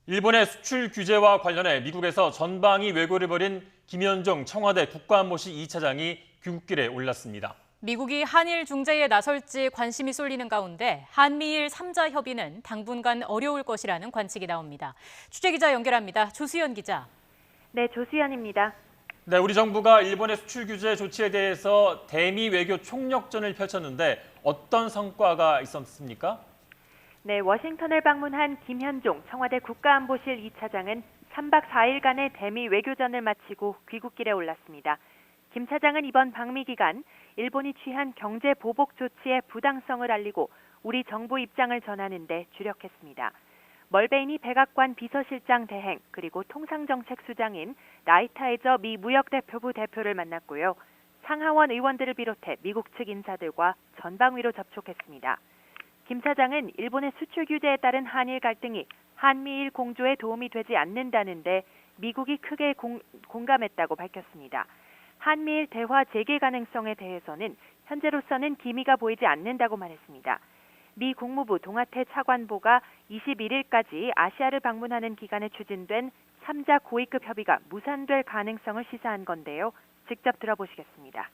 일본의 수출 규제와 관련해 미국에서 전방위 외교를 벌인 김현종 청와대 국가안보실 2차장이 귀국길에 올랐습니다. 미국이 한일 중재에 나설지 관심이 쏠리는 가운데 한미일 3자 협의는 당분간 어려울 것이라는 관측이 나옵니다. 취재기자 연결합니다. 조수연 기자. 네, 조수연입니다. 네, 우리 정부가 일본의 수출 규제 조치에 대해서 대미 외교 총력전을 펼쳤는데 어떤 성과가 있었습니까? 네, 워싱턴을 방문한 김현종 청와대 국가안보실 2차장은 3박 4일간의 대미 외교전을 마치고 귀국길에 올랐습니다. 김 차장은 이번 방미 기간 일본이 취한 경제 보복 조치의 부당성을 알리고 우리 정부 입장을 전하는 데 주력했습니다. 멀베이니 백악관 비서실장 대행 그리고 통상정책수장인 나이타이저 미 무역대표부 대표를 만났고요. 상하원 의원들을 비롯해 미국 측 인사들과 전방위로 접촉했습니다. 김 차장은 일본의 수출 규제에 따른 한일 갈등이 한미일 공조에 도움이 되지 않는다는데 미국이 크게 공감했다고 밝혔습니다. 한미일 대화 재개 가능성에 대해서는 현재로서는 기미가 보이지 않는다고 말했습니다. 미 국무부 동아태 차관보가 21일까지 아시아를 방문하는 기간에 추진된 3자 고위급 협의가 무산될 가능성을 시사한 건데요. 직접 들어보시겠습니다.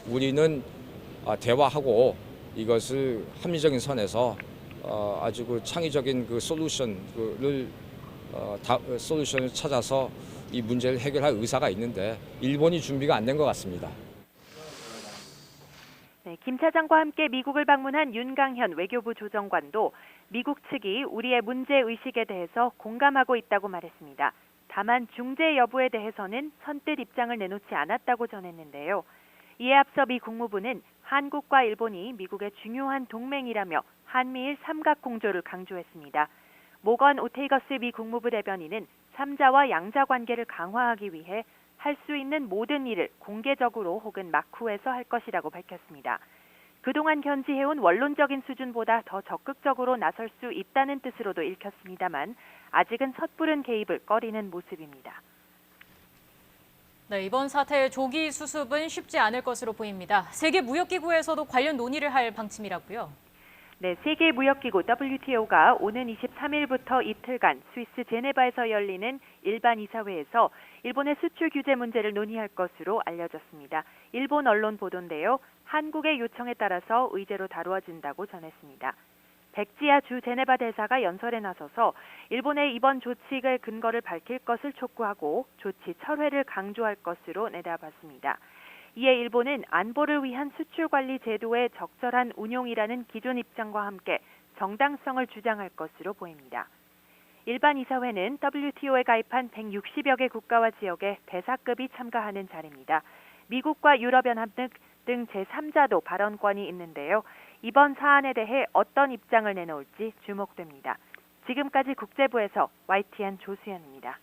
우리는 대화하고 이것을 합리적인 선에서 아주 창의적인 솔루션을 찾아서 이 문제를 해결할 의사가 있는데 일본이 준비가 안 된 것 같습니다. 네, 김 차장과 함께 미국을 방문한 윤강현 외교부 조정관도 미국 측이 우리의 문제의식에 대해서 공감하고 있다고 말했습니다. 다만 중재 여부에 대해서는 선뜻 입장을 내놓지 않았다고 전했는데요. 이에 앞서 미 국무부는 한국과 일본이 미국의 중요한 동맹이라며 한미일 삼각공조를 강조했습니다. 모건 오테이거스 미 국무부 대변인은 3자와 양자 관계를 강화하기 위해 할 수 있는 모든 일을 공개적으로 혹은 막후에서 할 것이라고 밝혔습니다. 그동안 견지해온 원론적인 수준보다 더 적극적으로 나설 수 있다는 뜻으로도 읽혔습니다만 아직은 섣부른 개입을 꺼리는 모습입니다. 네, 이번 사태의 조기 수습은 쉽지 않을 것으로 보입니다. 세계무역기구에서도 관련 논의를 할 방침이라고요. 네, 세계무역기구 WTO가 오는 23일부터 이틀간 스위스 제네바에서 열리는 일반 이사회에서 일본의 수출 규제 문제를 논의할 것으로 알려졌습니다. 일본 언론 보도인데요. 한국의 요청에 따라서 의제로 다루어진다고 전했습니다. 백지야 주 제네바 대사가 연설에 나서서 일본의 이번 조치의 근거를 밝힐 것을 촉구하고 조치 철회를 강조할 것으로 내다봤습니다. 이에 일본은 안보를 위한 수출관리 제도의 적절한 운용이라는 기존 입장과 함께 정당성을 주장할 것으로 보입니다. 일반 이사회는 WTO에 가입한 160여 개 국가와 지역의 대사급이 참가하는 자리입니다. 미국과 유럽연합 등 제3자도 발언권이 있는데요. 이번 사안에 대해 어떤 입장을 내놓을지 주목됩니다. 지금까지 국제부에서 YTN 조수연입니다.